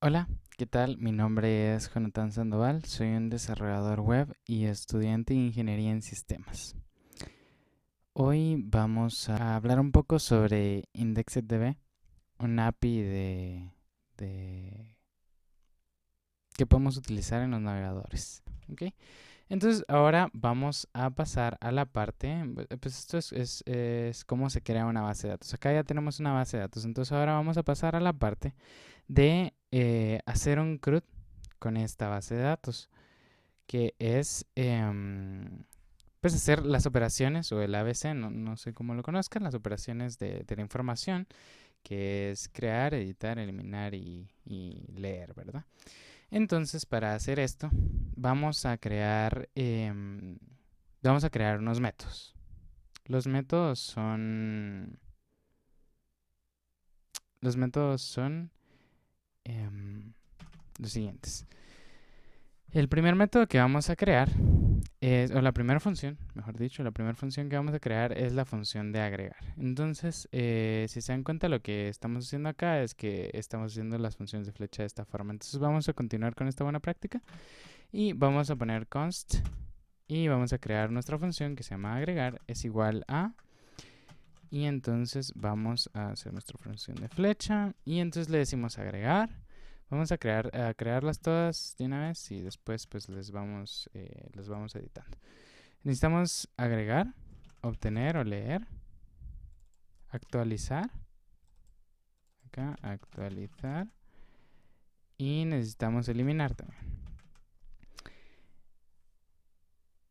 Hola, ¿qué tal? Mi nombre es Jonathan Sandoval, soy un desarrollador web y estudiante de Ingeniería en Sistemas. Hoy vamos a hablar un poco sobre IndexedDB, un API de- que podemos utilizar en los navegadores. ¿Ok? Entonces ahora vamos a pasar a la parte, pues esto es cómo se crea una base de datos. Acá ya tenemos una base de datos, entonces ahora vamos a pasar a la parte de hacer un CRUD con esta base de datos, que es pues hacer las operaciones o el ABC, no sé cómo lo conozcan, las operaciones de la información, que es crear, editar, eliminar y leer, ¿verdad? Entonces, para hacer esto, vamos a crear unos métodos. Los métodos son, los métodos son los siguientes. El primer método que vamos a crear o la primera función, mejor dicho, la primera función que vamos a crear es la función de agregar. Entonces, si se dan cuenta, lo que estamos haciendo acá es que estamos haciendo las funciones de flecha de esta forma. Entonces, vamos a continuar con esta buena práctica y vamos a poner const y vamos a crear nuestra función que se llama agregar es igual a, y entonces vamos a hacer nuestra función de flecha y entonces le decimos agregar. Vamos a crearlas todas de una vez y después pues les vamos editando. Necesitamos agregar, obtener o leer, actualizar, acá actualizar, y necesitamos eliminar también.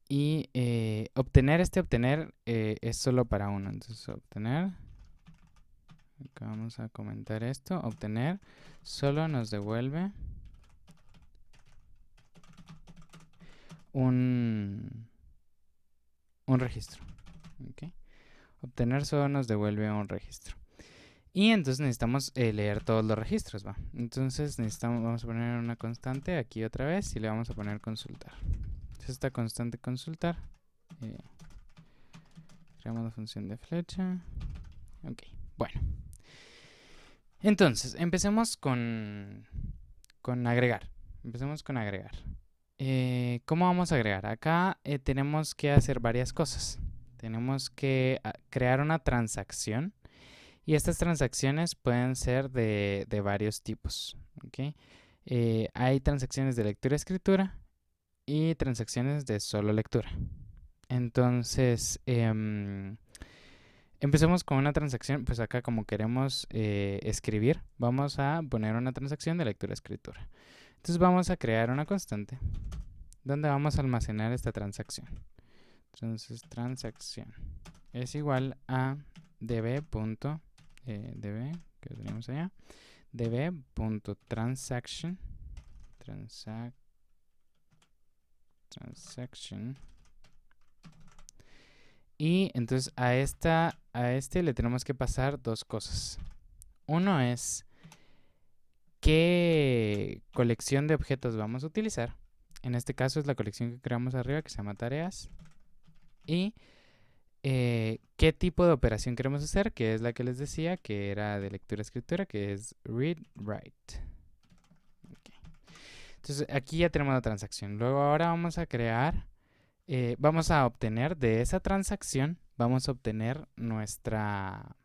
Y obtener es solo para uno, entonces obtener, acá vamos a comentar esto, obtener solo nos devuelve un registro. ¿Okay? Obtener solo nos devuelve un registro. Y entonces necesitamos leer todos los registros, ¿va? Entonces vamos a poner una constante aquí otra vez y le vamos a poner consultar. Entonces esta constante consultar, creamos la función de flecha. Ok, bueno. Entonces, empecemos con agregar. Empecemos con agregar. ¿Cómo vamos a agregar? Acá tenemos que hacer varias cosas. Tenemos que crear una transacción. Y estas transacciones pueden ser de varios tipos. ¿Okay? Hay transacciones de lectura-escritura y transacciones de solo lectura. Entonces, empecemos con una transacción. Pues acá como queremos escribir, vamos a poner una transacción de lectura-escritura. Entonces vamos a crear una constante donde vamos a almacenar esta transacción. Entonces, transacción es igual a db. Db, que tenemos allá, db.transaction transaction, y entonces a este le tenemos que pasar dos cosas. Uno es qué colección de objetos vamos a utilizar. En este caso es la colección que creamos arriba, que se llama tareas, y qué tipo de operación queremos hacer, que es la que les decía, que era de lectura-escritura, que es read-write. Okay. Entonces aquí ya tenemos la transacción. Luego ahora vamos a crear, vamos a obtener de esa transacción, vamos a obtener nuestra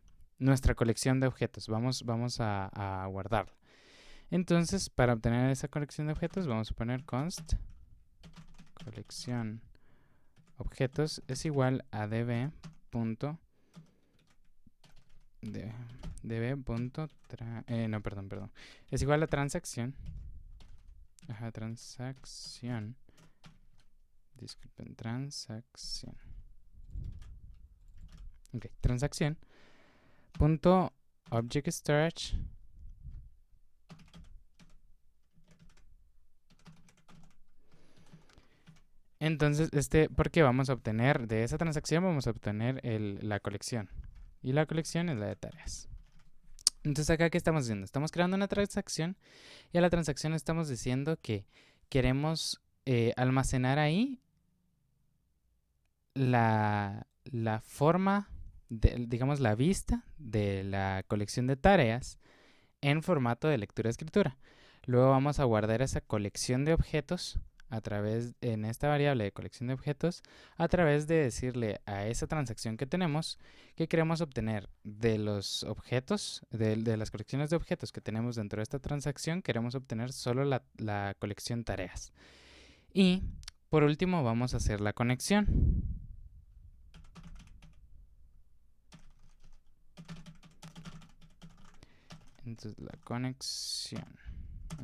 colección de objetos. Vamos a guardarla. Entonces, para obtener esa colección de objetos, vamos a poner const colección objetos es igual a db. No, perdón. Es igual a transacción. Transacción. Disculpen, transacción. Ok, transacción. Punto object storage. Entonces, porque vamos a obtener de esa transacción, vamos a obtener la colección. Y la colección es la de tareas. Entonces, acá, ¿qué estamos haciendo? Estamos creando una transacción y a la transacción estamos diciendo que queremos almacenar ahí la forma, digamos, la vista de la colección de tareas en formato de lectura-escritura. Luego vamos a guardar esa colección de objetos en esta variable de colección de objetos, a través de decirle a esa transacción que tenemos que queremos obtener de los objetos, de las colecciones de objetos que tenemos dentro de esta transacción, queremos obtener solo la colección tareas. Y por último vamos a hacer la conexión. Entonces la conexión,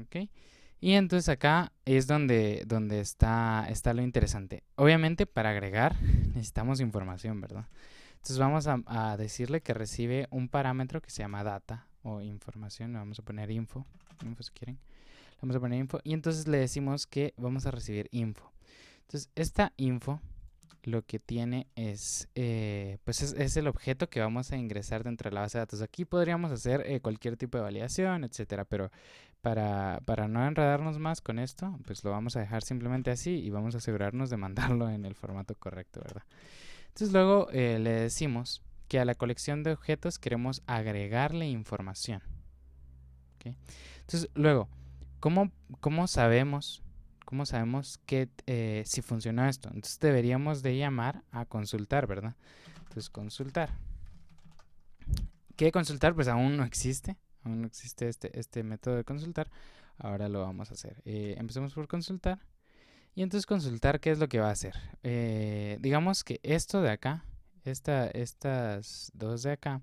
¿ok? Y entonces acá es donde está lo interesante. Obviamente para agregar necesitamos información, ¿verdad? Entonces vamos a decirle que recibe un parámetro que se llama data o información. Le vamos a poner info si quieren. Le vamos a poner info y entonces le decimos que vamos a recibir info. Entonces esta info lo que tiene es, pues es el objeto que vamos a ingresar dentro de la base de datos. Aquí podríamos hacer cualquier tipo de validación, etcétera, pero para no enredarnos más con esto, pues lo vamos a dejar simplemente así y vamos a asegurarnos de mandarlo en el formato correcto, ¿verdad? Entonces luego le decimos que a la colección de objetos queremos agregarle información. ¿Okay? Entonces luego, ¿cómo sabemos que si funcionó esto? Entonces deberíamos de llamar a consultar, ¿verdad? Entonces consultar. ¿Qué consultar? Pues aún no existe este método de consultar. Ahora lo vamos a hacer. Empecemos por consultar. Y entonces consultar, ¿qué es lo que va a hacer? Digamos que esto de acá, estas dos de acá,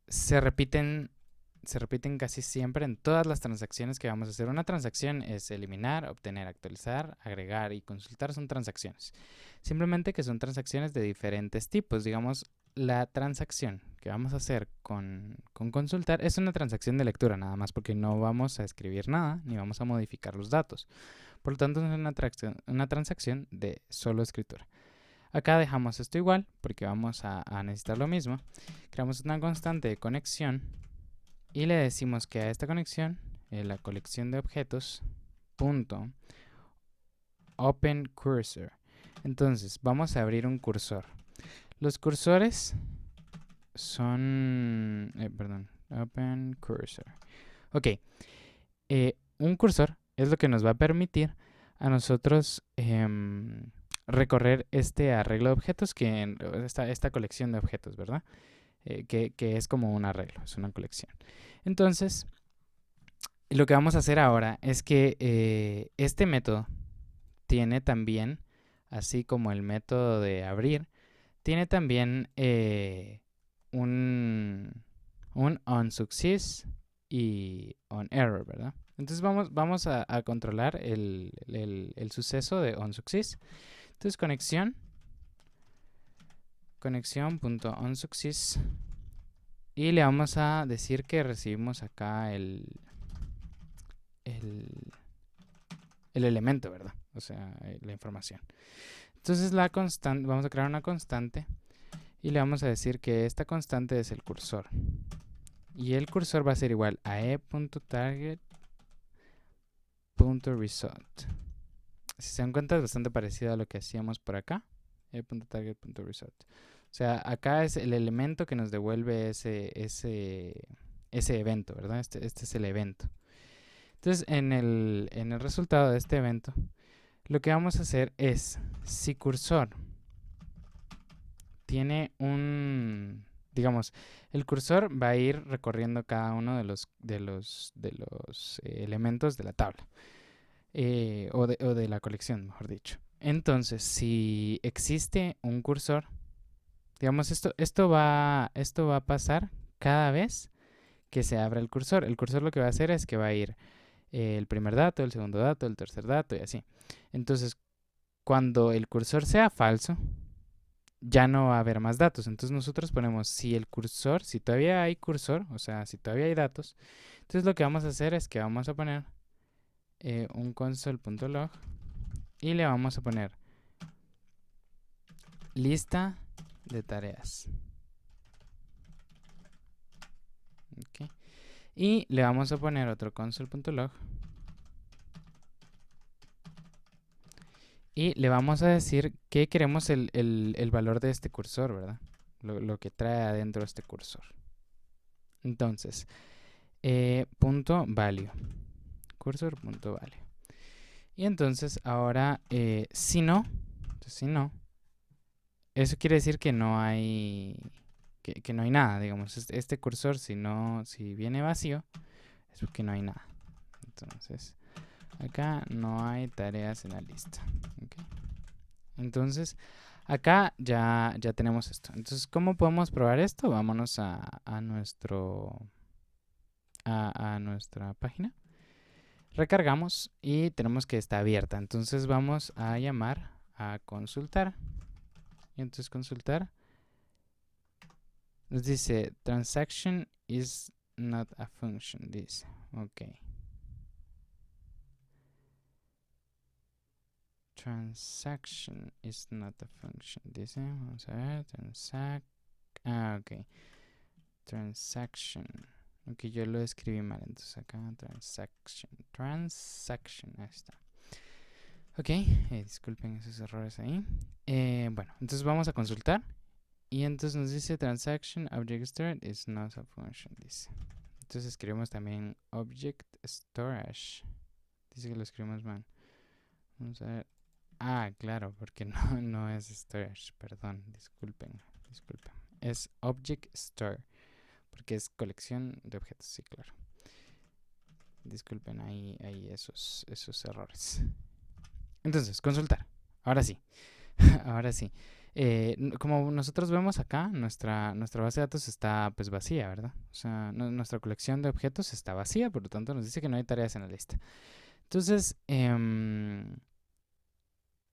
se repiten casi siempre en todas las transacciones que vamos a hacer. Una transacción es eliminar, obtener, actualizar, agregar y consultar son transacciones. Simplemente que son transacciones de diferentes tipos. Digamos, la transacción que vamos a hacer con consultar es una transacción de lectura nada más, porque no vamos a escribir nada ni vamos a modificar los datos. Por lo tanto, es una transacción de solo escritura. Acá dejamos esto igual porque vamos a necesitar lo mismo. Creamos una constante de conexión y le decimos que a esta conexión, la colección de objetos, punto, open cursor. Entonces, vamos a abrir un cursor. Los cursores son, open cursor. Ok, un cursor es lo que nos va a permitir a nosotros recorrer este arreglo de objetos, esta colección de objetos, ¿verdad? Que es como un arreglo, es una colección. Entonces, lo que vamos a hacer ahora es que este método tiene también, así como el método de abrir, tiene también un onSuccess y onError, ¿verdad? Entonces vamos a controlar el suceso de onSuccess. Entonces conexión.onSuccess y le vamos a decir que recibimos acá el elemento, ¿verdad? O sea, la información. Entonces vamos a crear una constante y le vamos a decir que esta constante es el cursor. Y el cursor va a ser igual a e.target.result. Si se dan cuenta, es bastante parecido a lo que hacíamos por acá. e.target.result. O sea, acá es el elemento que nos devuelve ese evento, ¿verdad? Este es el evento. Entonces, en el resultado de este evento, lo que vamos a hacer es, si cursor tiene digamos, el cursor va a ir recorriendo cada uno de los elementos de la tabla, o de la colección, mejor dicho. Entonces, si existe un cursor, digamos, esto va a pasar cada vez que se abra el cursor. El cursor lo que va a hacer es que va a ir el primer dato, el segundo dato, el tercer dato y así. Entonces, cuando el cursor sea falso, ya no va a haber más datos. Entonces nosotros ponemos si todavía hay cursor, o sea, si todavía hay datos, entonces lo que vamos a hacer es que vamos a poner un console.log y le vamos a poner lista de tareas. Okay. Y le vamos a poner otro console.log y le vamos a decir que queremos el valor de este cursor, ¿verdad? Lo que trae adentro este cursor. Entonces, punto value. cursor.value. Y entonces ahora, si no, eso quiere decir que no hay, que no hay nada, digamos. Este cursor, si viene vacío, es porque no hay nada. Entonces, acá no hay tareas en la lista. ¿Okay? Entonces, acá ya tenemos esto. Entonces, ¿cómo podemos probar esto? Vámonos a nuestra página. Recargamos y tenemos que está abierta. Entonces vamos a llamar a consultar. Y entonces consultar nos dice transaction is not a function. Dice, ok. Transaction is not a function. Dice, vamos a ver, ok. Transaction. Ok, yo lo escribí mal, entonces acá transaction, ahí está. Ok, disculpen esos errores ahí. Bueno, entonces vamos a consultar. Y entonces nos dice transaction object start is not a function, dice. Entonces escribimos también object storage. Dice que lo escribimos mal. Vamos a ver. Ah, claro, porque no es storage, perdón, disculpen. Es object store, porque es colección de objetos, sí, claro. Disculpen ahí esos errores. Entonces, consultar. Ahora sí. Ahora sí. Como nosotros vemos acá, nuestra base de datos está pues vacía, ¿verdad? O sea, nuestra colección de objetos está vacía, por lo tanto nos dice que no hay tareas en la lista. Entonces,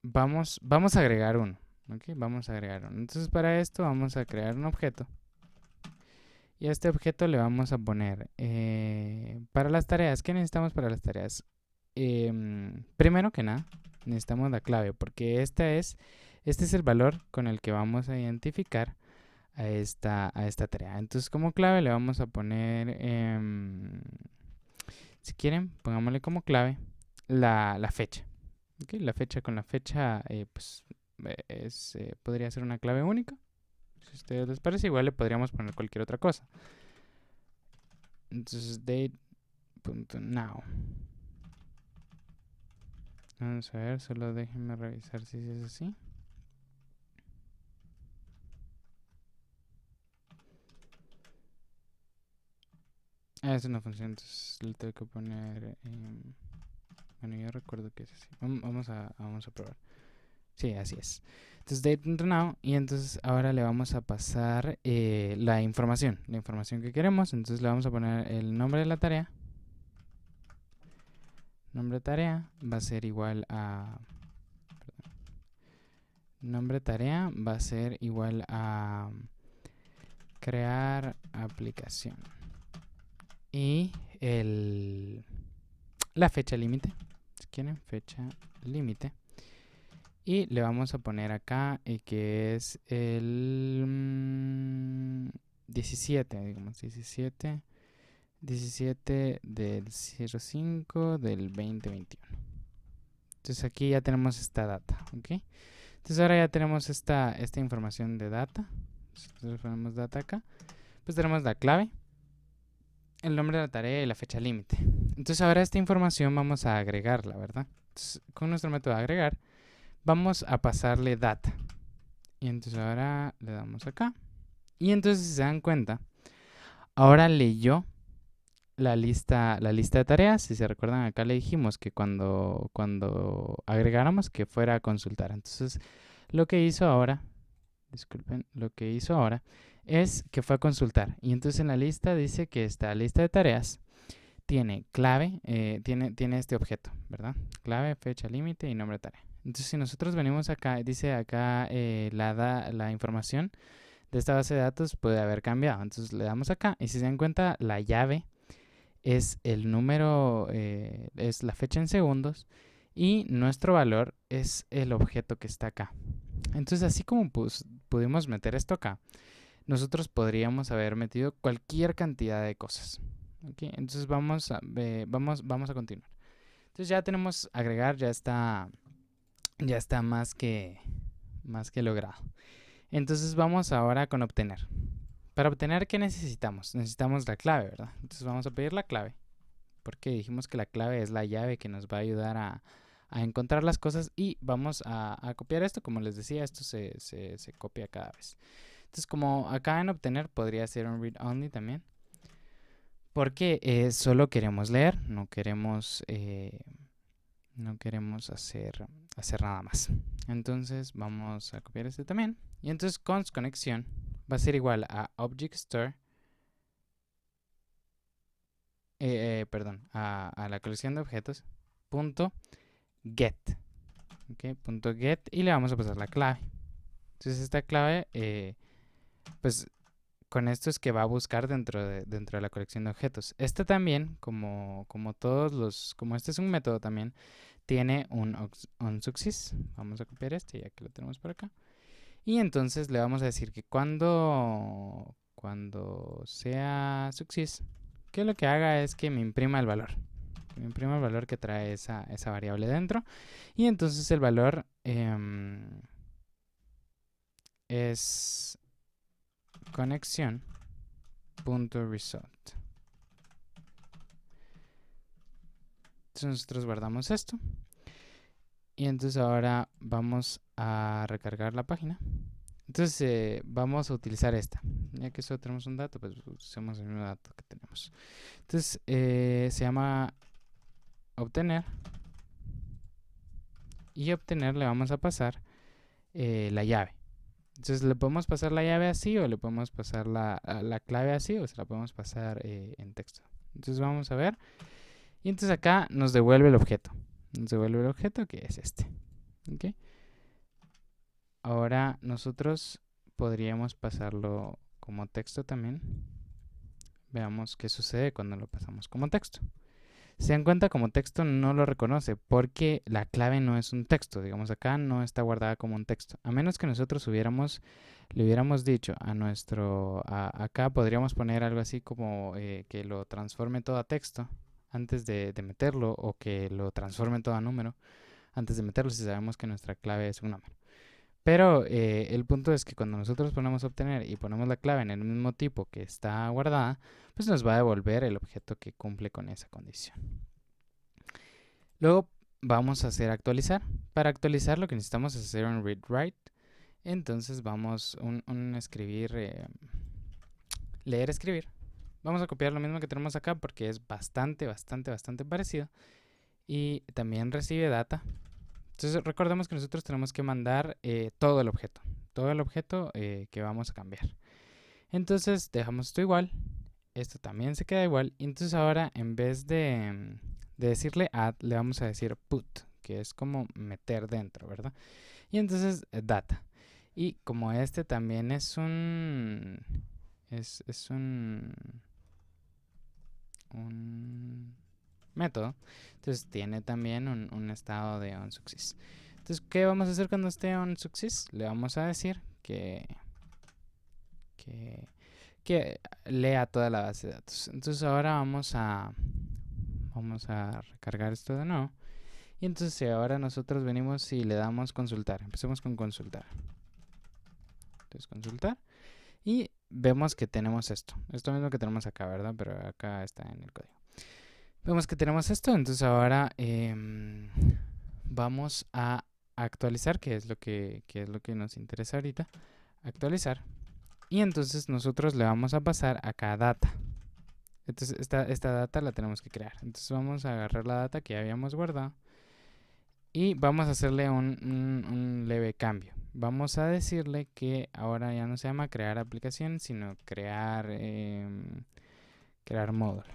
vamos a agregar uno. ¿Okay? Vamos a agregar uno. Entonces, para esto vamos a crear un objeto. Y a este objeto le vamos a poner, para las tareas, ¿qué necesitamos para las tareas? Primero que nada, necesitamos la clave, porque este es el valor con el que vamos a identificar a esta tarea. Entonces, como clave le vamos a poner, si quieren, pongámosle como clave la fecha. ¿Okay? La fecha con la fecha, pues, podría ser una clave única. Si a ustedes les parece, igual le podríamos poner cualquier otra cosa. Entonces, date.now. Vamos a ver, solo déjenme revisar si es así. Es una función, entonces le tengo que poner... bueno, yo recuerdo que es así. Vamos a probar. Sí, así es. Entonces, date.now, y entonces ahora le vamos a pasar la información que queremos. Entonces le vamos a poner el nombre de la tarea. Nombre de tarea va a ser igual a... Nombre de tarea va a ser igual a crear aplicación. Y la fecha límite, si quieren, fecha límite. Y le vamos a poner acá que es el 17, digamos, 17 del 05 del 2021. Entonces aquí ya tenemos esta data, ¿ok? Entonces ahora ya tenemos esta información de data. Entonces ponemos data acá. Pues tenemos la clave, el nombre de la tarea y la fecha límite. Entonces ahora esta información vamos a agregarla, ¿verdad? Entonces, con nuestro método de agregar vamos a pasarle data. Y entonces ahora le damos acá. Y entonces, si se dan cuenta, ahora leyó la lista de tareas. Si se recuerdan, acá le dijimos que cuando agregáramos que fuera a consultar. Entonces, lo que hizo ahora, es que fue a consultar. Y entonces en la lista dice que esta lista de tareas tiene clave, tiene este objeto, ¿verdad? Clave, fecha límite y nombre de tarea. Entonces, si nosotros venimos acá, dice acá la información de esta base de datos puede haber cambiado. Entonces le damos acá y si se dan cuenta, la llave es el número, es la fecha en segundos y nuestro valor es el objeto que está acá. Entonces, así como pudimos meter esto acá, nosotros podríamos haber metido cualquier cantidad de cosas. ¿Okay? Entonces vamos a continuar. Entonces ya tenemos agregar, ya está más que logrado. Entonces vamos ahora con obtener. Para obtener, ¿qué necesitamos? Necesitamos la clave, ¿verdad? Entonces vamos a pedir la clave. porque dijimos que la clave es la llave que nos va a ayudar a encontrar las cosas, y vamos a copiar esto. Como les decía, esto se copia cada vez. Entonces, como acá en obtener podría ser un read only también, porque solo queremos leer, no queremos hacer nada más. Entonces vamos a copiar este también, y entonces const conexión va a ser igual a object store, a la colección de objetos punto get, ¿okay? Punto get, y le vamos a pasar la clave. Entonces esta clave, pues con esto es que va a buscar dentro de la colección de objetos. Este también, como este es un método también, tiene un onSuccess. Vamos a copiar este ya que lo tenemos por acá. Y entonces le vamos a decir que cuando sea success, que lo que haga es que me imprima el valor. Me imprima el valor que trae esa variable dentro. Y entonces el valor es conexión.result. Entonces nosotros guardamos esto. Y entonces ahora vamos a recargar la página. Entonces vamos a utilizar esta. Ya que solo tenemos un dato, pues usemos el mismo dato que tenemos. Entonces se llama obtener. Y obtener le vamos a pasar la llave. Entonces le podemos pasar la llave así, o le podemos pasar la clave así, o se la podemos pasar en texto. Entonces vamos a ver. Y entonces acá nos devuelve el objeto. Nos devuelve el objeto, que es este. ¿Okay? Ahora nosotros podríamos pasarlo como texto también. Veamos qué sucede cuando lo pasamos como texto. Se dan cuenta, como texto no lo reconoce porque la clave no es un texto. Digamos, acá no está guardada como un texto. A menos que nosotros le hubiéramos dicho a acá podríamos poner algo así como que lo transforme todo a texto antes de meterlo, o que lo transforme todo a número antes de meterlo, si sabemos que nuestra clave es un número. Pero el punto es que cuando nosotros ponemos obtener y ponemos la clave en el mismo tipo que está guardada, pues nos va a devolver el objeto que cumple con esa condición. Luego vamos a hacer actualizar. Para actualizar lo que necesitamos es hacer un read-write. Entonces vamos a escribir, leer, escribir. Vamos a copiar lo mismo que tenemos acá porque es bastante parecido. Y también recibe data. Entonces recordemos que nosotros tenemos que mandar todo el objeto que vamos a cambiar. Entonces dejamos esto igual, esto también se queda igual, y entonces ahora en vez de decirle add, le vamos a decir put, que es como meter dentro, ¿verdad? Y entonces data. Y como este también es un método, entonces tiene también un estado de onSuccess. Entonces, ¿qué vamos a hacer cuando esté onSuccess? Le vamos a decir que lea toda la base de datos. Entonces ahora vamos a recargar esto de nuevo. Y entonces ahora nosotros venimos y le damos consultar. Empecemos con consultar. Entonces consultar. Y vemos que tenemos esto mismo que tenemos acá, ¿verdad? Pero acá está en el código. Vemos que tenemos esto. Entonces ahora vamos a actualizar, que es lo que nos interesa ahorita. Actualizar. Y entonces nosotros le vamos a pasar acá data. Entonces esta data la tenemos que crear. Entonces vamos a agarrar la data que ya habíamos guardado y vamos a hacerle un leve cambio. Vamos a decirle que ahora ya no se llama crear aplicación, sino crear módulo.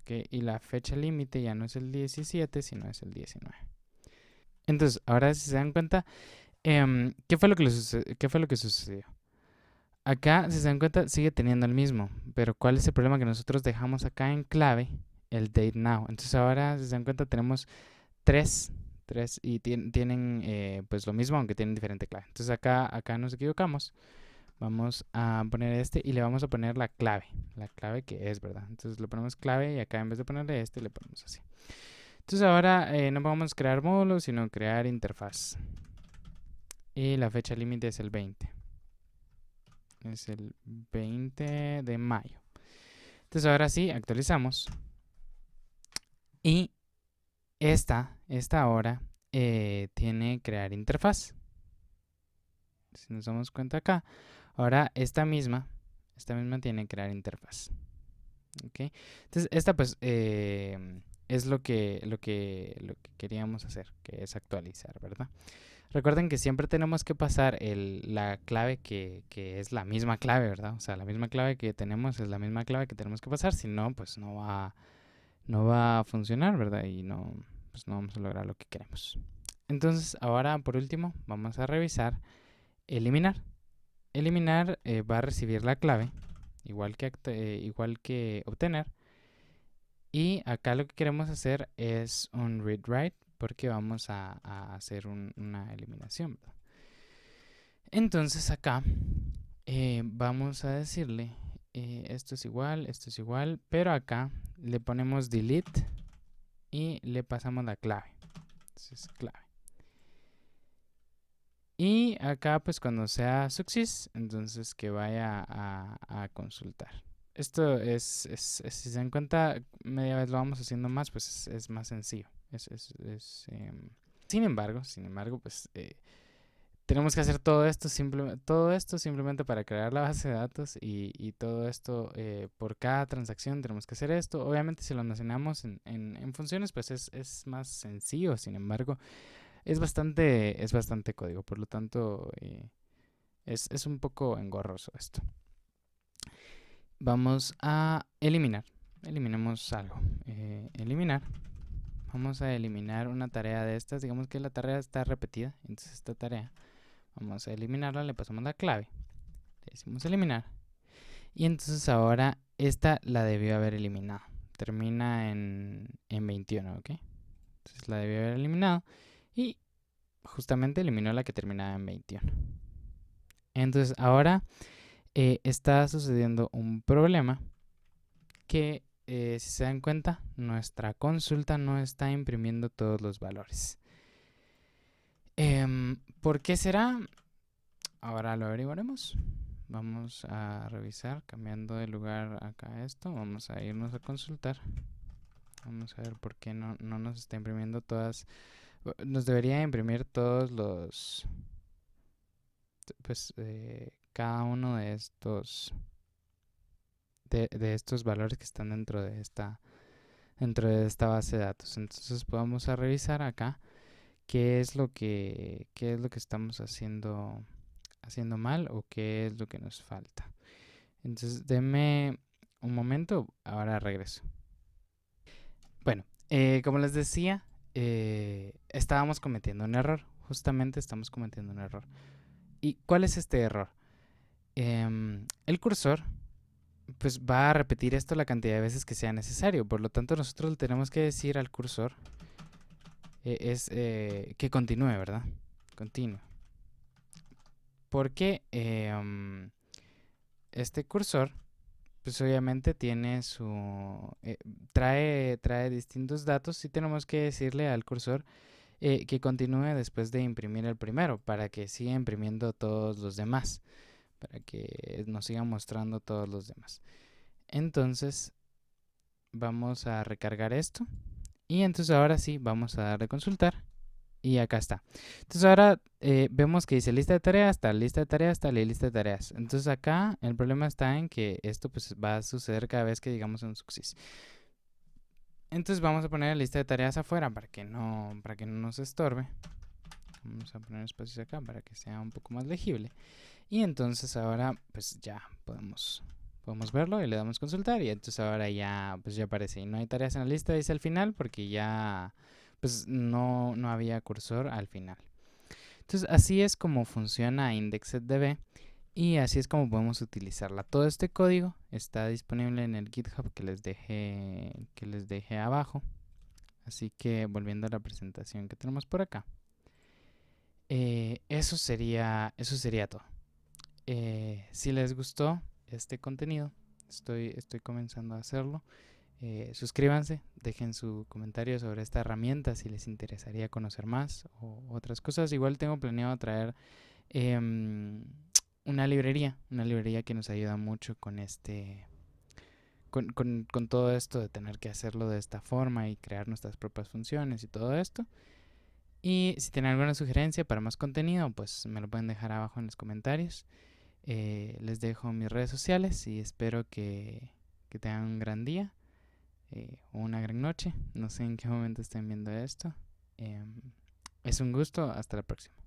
¿Okay? Y la fecha límite ya no es el 17, sino es el 19. Entonces, ahora si se dan cuenta, ¿qué fue lo que sucedió? Acá, si se dan cuenta, sigue teniendo el mismo. Pero ¿cuál es el problema? Que nosotros dejamos acá en clave el date now. Entonces ahora, si se dan cuenta, tenemos tres y tienen pues lo mismo, aunque tienen diferente clave. Entonces acá nos equivocamos. Vamos a poner este y le vamos a poner la clave que es, ¿verdad? Entonces le ponemos clave y acá en vez de ponerle este, le ponemos así. Entonces ahora no vamos a crear módulos, sino crear interfaz. Y la fecha límite es el 20. Es el 20 de mayo. Entonces ahora sí, actualizamos. Y esta ahora tiene crear interfaz. Si nos damos cuenta acá, ahora esta misma tiene crear interfaz. ¿Ok? Entonces, esta pues es lo que queríamos hacer, que es actualizar, ¿verdad? Recuerden que siempre tenemos que pasar la clave que es la misma clave, ¿verdad? O sea, la misma clave que tenemos es la misma clave que tenemos que pasar, si no, pues no va a funcionar, ¿verdad? Y no, pues no vamos a lograr lo que queremos. Entonces, ahora por último, vamos a revisar eliminar. Eliminar va a recibir la clave, igual que obtener. Y acá lo que queremos hacer es un read-write porque vamos a hacer una eliminación, ¿verdad? Entonces acá vamos a decirle esto es igual, pero acá le ponemos delete y le pasamos la clave. Entonces, clave. Y acá pues cuando sea success, entonces que vaya a consultar. Esto si se dan cuenta, media vez lo vamos haciendo más, pues es más sencillo. Sin embargo, pues tenemos que hacer todo esto simplemente para crear la base de datos y todo esto por cada transacción tenemos que hacer esto. Obviamente si lo almacenamos en funciones, pues es más sencillo. Sin embargo, es bastante código, por lo tanto es un poco engorroso esto. Vamos a eliminar. Eliminemos algo. Eliminar. Vamos a eliminar una tarea de estas. Digamos que la tarea está repetida. Entonces esta tarea vamos a eliminarla. Le pasamos la clave. Le decimos eliminar. Y entonces ahora esta la debió haber eliminado. Termina en 21, ¿ok? Entonces la debió haber eliminado. Y justamente eliminó la que terminaba en 21. Entonces ahora está sucediendo un problema que si se dan cuenta, nuestra consulta no está imprimiendo todos los valores. ¿Por qué será? Ahora lo averiguaremos. Vamos a revisar, cambiando de lugar acá esto. Vamos a irnos a consultar. Vamos a ver por qué no nos está imprimiendo todas. Nos debería imprimir todos los... Pues cada uno de estos... De estos valores que están dentro de esta base de datos. Entonces vamos a revisar acá qué es lo que estamos haciendo mal o qué es lo que nos falta. Entonces denme un momento, ahora regreso. Bueno, como les decía, estábamos cometiendo un error. Justamente estamos cometiendo un error. ¿Y cuál es este error? El cursor pues va a repetir esto la cantidad de veces que sea necesario. Por lo tanto, nosotros le tenemos que decir al cursor que continúe, ¿verdad? Continúe. Porque este cursor, pues obviamente tiene trae distintos datos y tenemos que decirle al cursor que continúe después de imprimir el primero para que siga imprimiendo todos los demás, para que nos siga mostrando todos los demás. Entonces vamos a recargar esto y entonces ahora sí vamos a darle consultar y acá está. Entonces ahora vemos que dice lista de tareas, tal, lista de tareas, tal y lista de tareas. Entonces acá el problema está en que esto pues va a suceder cada vez que digamos un success. Entonces vamos a poner la lista de tareas afuera para que no nos estorbe. Vamos a poner espacios acá para que sea un poco más legible. Y entonces ahora pues ya podemos verlo y le damos consultar y entonces ahora ya pues ya aparece y no hay tareas en la lista, dice al final porque ya pues no había cursor al final. Entonces así es como funciona IndexedDB y así es como podemos utilizarla. Todo este código está disponible en el GitHub que les dejé abajo. Así que volviendo a la presentación que tenemos por acá, eso sería todo. Si les gustó este contenido, estoy comenzando a hacerlo. Suscríbanse, dejen su comentario sobre esta herramienta si les interesaría conocer más o otras cosas. Igual tengo planeado traer una librería que nos ayuda mucho con con todo esto de tener que hacerlo de esta forma y crear nuestras propias funciones y todo esto. Y si tienen alguna sugerencia para más contenido, pues me lo pueden dejar abajo en los comentarios. Les dejo mis redes sociales y espero que tengan un gran día o una gran noche. No sé en qué momento estén viendo esto. Es un gusto. Hasta la próxima.